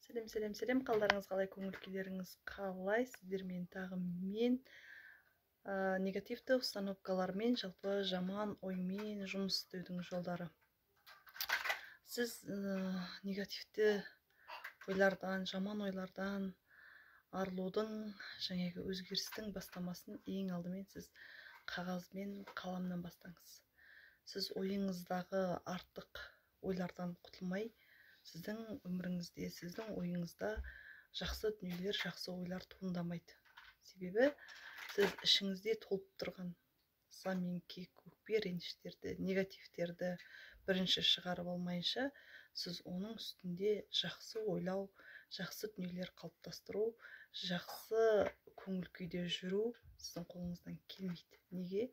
Сәлем, қалдарыңыз қалай, көңіл күйлеріңіз қалай? Сіздермен тағы мен негативті установкалармен, жалпы жаман оймен жұмыс істеудің жолдары. Сіз негативті ойлардан, жаман ойлардан арылудың, жаңағы өзгерістің бастамасын ең алдымен сіз қағаз бен қаламнан бастаңыз. Сіз ойыңыздағы артық ойлардан құтылмай, сіздің өміріңізде, сіздің ойыңызда жақсы дүниелер, жақсы ойлар туындамайды. Себебі сіз ішіңізде толып тұрған саменке, көкпе, реніштерді, негативтерді бірінші шығарып алмайынша, сіз оның үстінде жақсы ойлау, жақсы дүниелер қалыптастыру, жақсы көңіл күйде жүру сіздің қолыңыздан келмейді. Неге?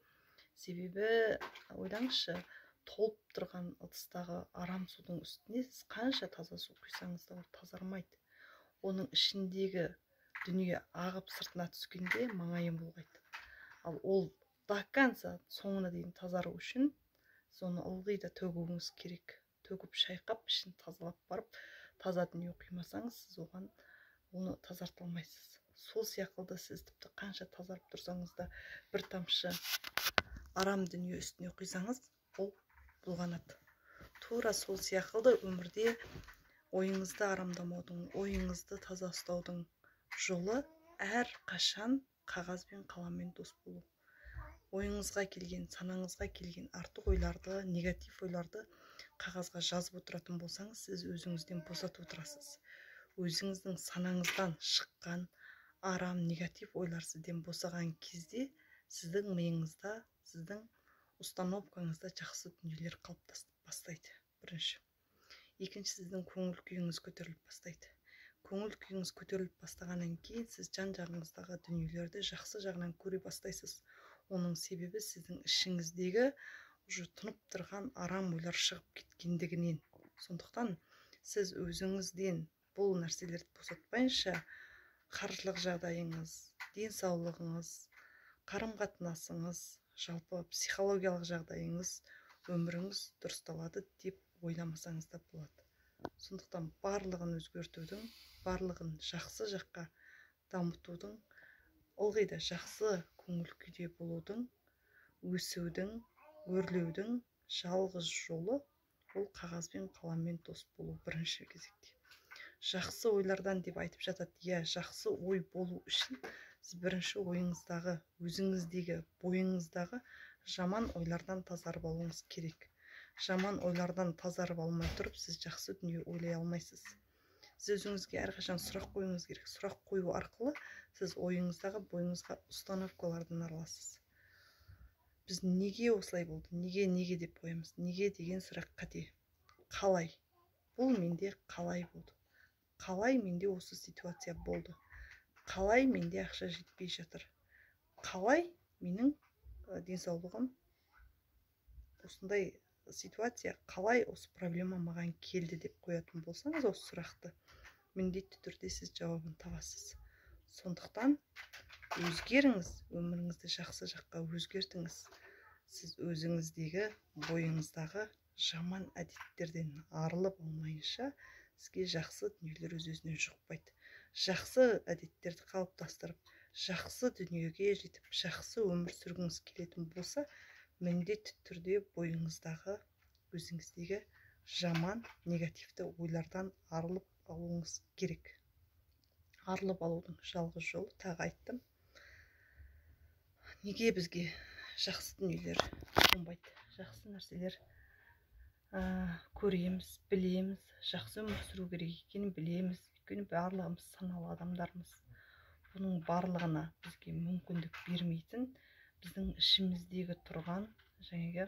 Себебі ойлаңызшы, толып тұрған ыдыстағы арам судың үстіне сіз қанша таза су құйсаңыз да ол тазармайды. Оның ішіндегі дүние ағып сыртына түскенде маңайын бұлғайды. Ал ол до конца соңына дейін тазару үшін соны ылғи да төгуіңіз керек. Төгіп шайқап, ішін тазалап барып, таза дүние құймасаңыз, сіз оны тазарта алмайсыз. Сол сияқты сіз тіпті қанша тазарып тұрсаңыз да бір тамшы арам дүние үстіне құйсаңыз, ол бұлғанады. Тура сол сияқты өмірде ойыңызды арамдамаудың, ойыңызды таза ұстаудың жолы әр қашан қағаз бен қаламмен дос болу. Ойыңызға келген, санаңызға келген артық ойларды, негатив ойларды қағазға жазып отыратын болсаңыз, сіз өзіңізден босатып отырасыз. Өзіңіздің санаңыздан шыққан арам, негатив ойлар сізден босаған кезде сіздің миыңызда, сіздің установкаңызда жақсы дүниелер қалыптасып бастайды. Бірінші. Екінші, сіздің көңіл күйіңіз көтеріліп бастайды. Көңіл күйіңіз көтеріліп бастағаннан кейін сіз жан-жағыңыздағы дүниелерді жақсы жағынан көре бастайсыз. Оның себебі сіздің ішіңіздегі уже тұнып тұрған арам ойлар шығып кеткендігінен. Сондықтан сіз өзіңізден бұл нәрселерді босатпайынша қаржылық жағдайыңыз, денсаулығыңыз, қарым-қатынасыңыз, жалпы психологиялық жағдайыңыз, өміріңіз дұрысталады деп ойламасаңыз да болады. Сондықтан барлығын өзгертудің, барлығын жақсы жаққа дамытудың, ылғи да жақсы көңіл күйде болудың, өсудің, өрлеудің жалғыз жолы ол қағаз бен қаламмен дос болу бірінші кезекте. Жақсы ойлардан деп айтып жатады. Жақсы ой болу үшін сіз бірінші ойыңыздағы, өзіңіздегі, бойыңыздағы жаман ойлардан тазарып алуыңыз керек. Жаман ойлардан тазарып алмай тұрып, сіз жақсы дүние ойлай алмайсыз. Сіз өзіңізге әрқашан сұрақ қоюыңыз керек. Сұрақ қою арқылы сіз ойыңыздағы, бойыңызға установкалардан арыласыз. Біз неге осылай болды? Неге деп қоямыз? Неге деген сұрақ қате. Қалай? Бұл менде қалай болды? Қалай менде осы ситуация болды? Қалай менде ақша жетпей жатыр? Қалай менің денсаулығым осындай ситуация, қалай осы проблема маған келді деп қоятын болсаңыз, осы сұрақты міндетті түрде сіз жауабын табасыз. Сондықтан өзгеріңіз, өміріңізді жақсы жаққа өзгертіңіз. Сіз өзіңіздегі, бойыңыздағы жаман әдеттерден арылып алмайынша, сізге жақсы дүниелер өз-өзінен жұқпайды. Жақсы әдеттерді қалыптастырып, жақсы дүниеге жетіп, жақсы өмір сүргіңіз келетін болса, міндетті түрде бойыңыздағы, өзіңіздегі жаман, негативті ойлардан арылып алуыңыз керек. Арылып алудың жалғыз жолы, тағы айттым, неге бізге жақсы дүниелер туындамайды, жақсы нәрселер көреміз, білеміз, жақсы өмір сүру керек екенін білеміз, өйткені барлығымыз саналы адамдармыз. Бұның барлығына бізге мүмкіндік бермейтін біздің ішіміздегі тұрған жаңағы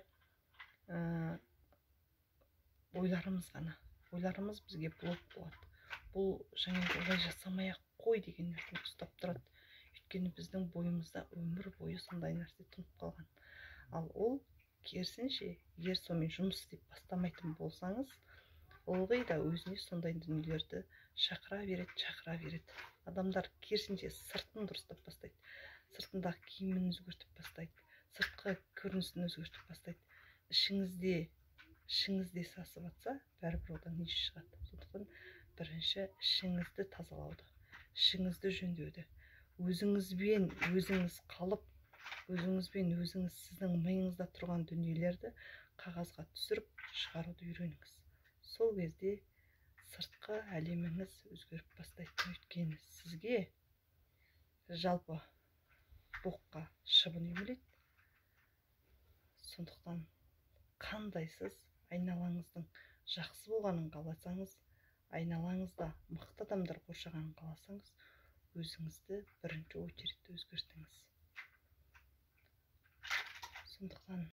ойларымыз ғана. Ойларымыз бізге блок болады. Бұл жаңағы олай жасамай-ақ қой деген нәрсені ұстап тұрады. Өйткені біздің бойымызда өмір бойы сондай нәрсе тұнып қалған. Ал ол керісінше, егер сонымен жұмыс істеп бастамайтын болсаңыз, ылғи да өзіне сондай дүниелерді шақыра береді. Адамдар керісінше сыртын дұрыстап бастайды. Сыртындағы киімін өзгертіп бастайды. Сыртқы көрінісін өзгертіп бастайды. Ішіңізде сасып жатса, бәрібір одан неше шығады. Сондықтан бірінші ішіңізді тазалауды, ішіңізді жөндеуді, өзіңізбен өзіңіз қалып, өзіңізбен өзіңіз сіздің миыңызда тұрған дүниелерді қағазға түсіріп шығаруды үйреніңіз. Сол кезде сыртқы әлеміңіз өзгеріп бастайды. Өйткені сізге жалпы боққа шыбын үймелейді. Сондықтан қандай сіз айналаңыздың жақсы болғанын қаласаңыз, айналаңызда мықты адамдар қоршағанын қаласаңыз, өзіңізді бірінші очередьте өзгертіңіз. Сондықтан